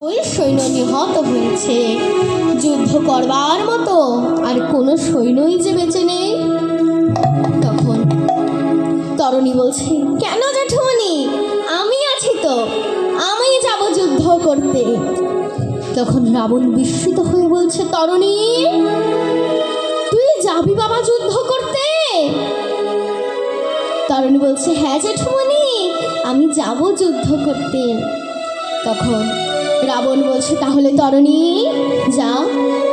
ওই সৈন্য নিহত হয়েছে। যুদ্ধ করবার মতো আর কোনো সৈন্যই যে বেঁচে নেই। তখন তরণী বলছে, কেন জেঠুমনি, আমি আছি তো, আমি যাব যুদ্ধ করতে। তখন রাবণ বিস্মিত হয়ে বলছে, তরণী তুই যাবি বাবা যুদ্ধ করতে? তরণী বলছে, হ্যাঁ জেঠুমনি, আমি যাব যুদ্ধ করতে। তখন রাবণ বলছে, তাহলে তরণী যা,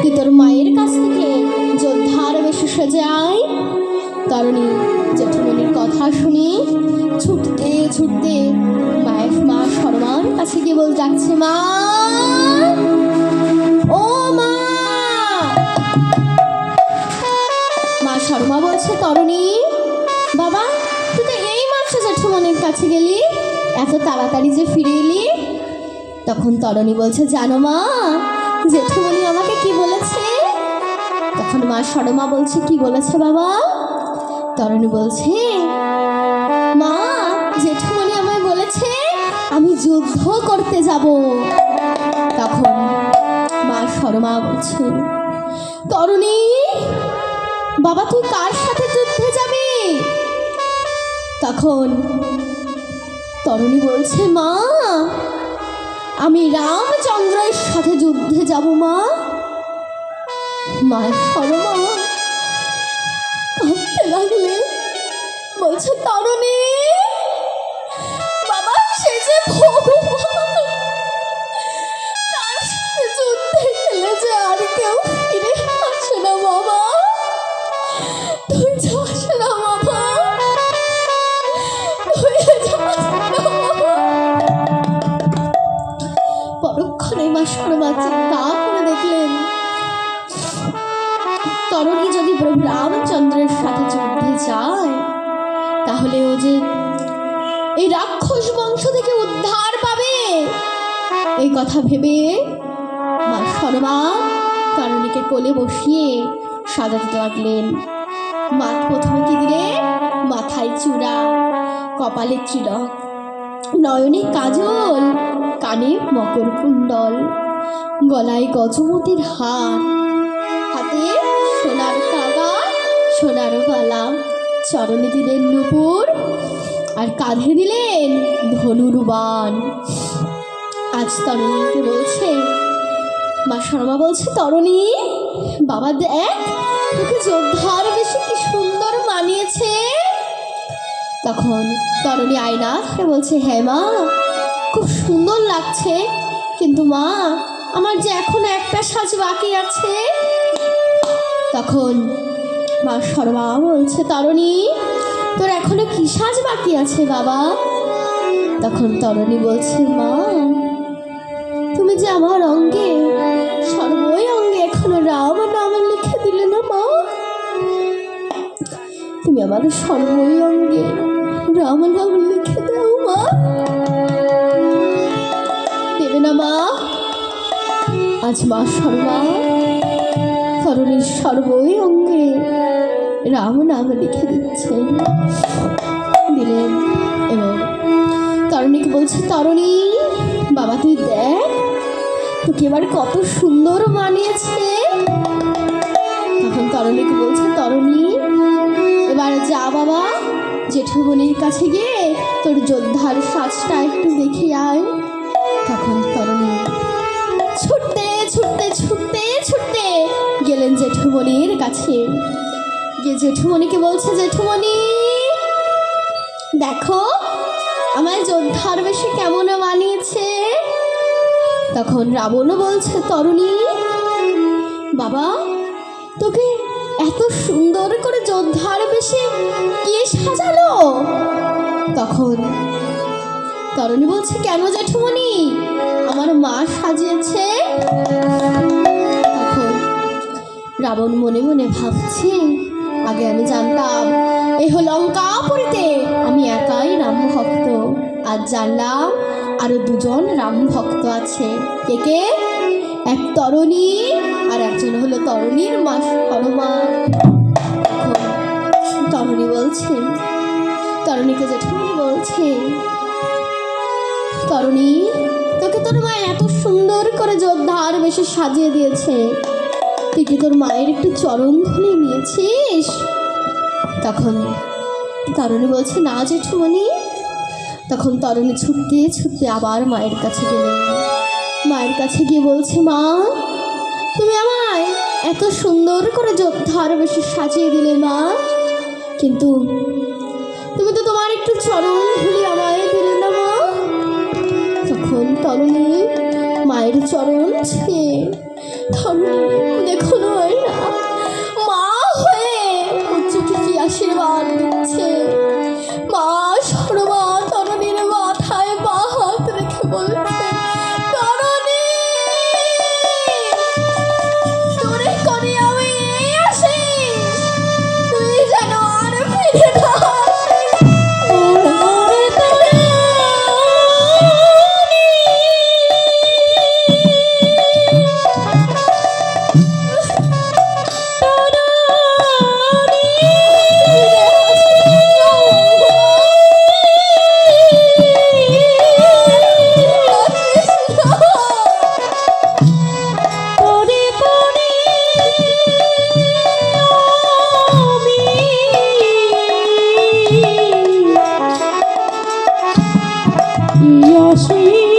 তুই তোর মায়ের কাছ থেকে যোদ্ধার বেশে সেজে আয়। তরণী জেঠুমনির কথা শুনে ছুটতে ছুটতে মা সরমার কাছে গিয়ে বল যাচ্ছে, মা ও মা। মা সরমা বলছে, তরণী বাবা তুই তো এই মাত্র জেঠুমনির কাছে গেলি, এত তাড়াতাড়ি যে ফিরে এলি? তখন তরণী বলছে, জানো মা জেঠুমনি আমাকে কি বলেছে? তখন মা সরমা বলছে, কি বলেছে বাবা? তরণী বলছে, মা জেঠুমনি আমায় বলেছে আমি যুদ্ধ করতে যাব। তখন মা সরমা বলছে, তরণী বাবা তুই কার সাথে যুদ্ধে যাবি? তখন তরণী বলছে, মা আমি রামচন্দ্রের সাথে যুদ্ধে যাব মা। মা সরমা কাঁদতে লাগলে, বলছে, তরণী বাবা সে যে ভগবান, তার সাথে যুদ্ধে গেলে যে আর কেউ ফিরে আসে না বাবা, তুই যাস না বাবা, তুই যাস না বাবা। পরক্ষণে মা সরমা চিন্তা করে দেখলেন, তরণী যদি প্রভু রামচন্দ্রের সাথে যুদ্ধে যায় তাহলে ও যে এই রাক্ষস বংশ থেকে উদ্ধার পাবে। এই কথা ভেবে মা সরমা তরণীকে কোলে বসিয়ে সাজাতে লাগলেন। মা প্রথমে কি দিলে, মাথায় চূড়া, কপালে তিলক, নয়নে কাজল, কানে মকর কুণ্ডল, গলায় গজমতির হার, হাতে সোনার তাগা, সোনার বালা, চরণে দিলেন নূপুর, আর কাঁধে দিলেন ধনুর বাণ। আজ তরণীকে বলছে, মা সরমা বলছে, তরণী বাবা দেখ তোকে যোদ্ধার বেশি কি সুন্দর মানিয়েছে। তখন তরণী আয়না ধরে বলছে, হ্যাঁ মা খুব সুন্দর লাগছে, কিন্তু মা আমার যে এখন একটা সাজ বাকি আছে। তখন মা সরমা বলছে, তরণী তোর এখনো কি সাজ বাকি আছে বাবা? তখন তরণী বলছে, মা তুমি যে আমার অঙ্গে সর্বই অঙ্গে এখনো রাম নাম লিখে দিলে না মা, তুমি আমার সর্বই অঙ্গে রাম নাম লিখে দাও মা, দেবে না মা? আজ মা সরমা তরণীর সর্বই অঙ্গে রাম নাম লিখে দিচ্ছেন, দিলেন। এবং তরণীকে বলছে, তরণী বাবা তুই দেখ তোকে এবার কত সুন্দর মানিয়েছে। তখন তরণীকে বলছে, তরণী এবার যা বাবা জেঠুমনির কাছে গিয়ে তোর যোদ্ধার সাজটা একটু দেখে আয়। তখন তরণী ছুটতে ছুটতে ছুটতে ছুটতে গেলেন জেঠুমনির কাছে, গিয়ে জেঠুমনিকে বলছে, জেঠুমনি দেখো আমায় যোদ্ধার বেশে কেমন মানিয়েছে। তখন রাবণও বলছে, তরণী বাবা তোকে এত সুন্দর করে যোদ্ধার বেশে কে সাজালো? তখন তরণী বলছে, কেন জেঠুমনি আমার মা সাজিয়েছে। তখন রাবণ মনে মনে ভাবছে, আগে আমি জানতাম এই লঙ্কাপুরীতে আমি একাই রাম ভক্ত, আজ জানলাম আরো দুজন রাম ভক্ত আছে। কে কে? এক তরণী আর একজন হলো তরণীর মা সরমা। তরণী বলছে, তরণীকে জেঠুমনি বলছে, তরণী তোকে তোর মা এত সুন্দর করে যোদ্ধার বেশে সাজিয়ে দিয়েছে, তুই কি তোর মায়ের একটু চরণ ধুলে নিয়েছিস? তখন তরুণী বলছে, না জেঠুমণি। তখন তরুণী ছুটতে ছুটতে আবার মায়ের কাছে গেলেন। মায়ের কাছে গিয়ে বলছে, মা, তুমি আমায় এত সুন্দর করে যোদ্ধার বেশে সাজিয়ে দিলে মা, কিন্তু তুমি তো তোমার একটু চরণ ধুলি আমায় দিলে না মা। তখন তরুণী মায়ের চরণ ছুঁয়ে, তরুণী দেখো নয় না, মা হয়ে উচ্চকে কি আশীর্বাদ দিচ্ছে। মা সর্বা তরুণীর মাথায় পা হাত রেখে বলছে, তরুণী তোরে করে আমি আসি, তুই যেন আর ফিরে না আসি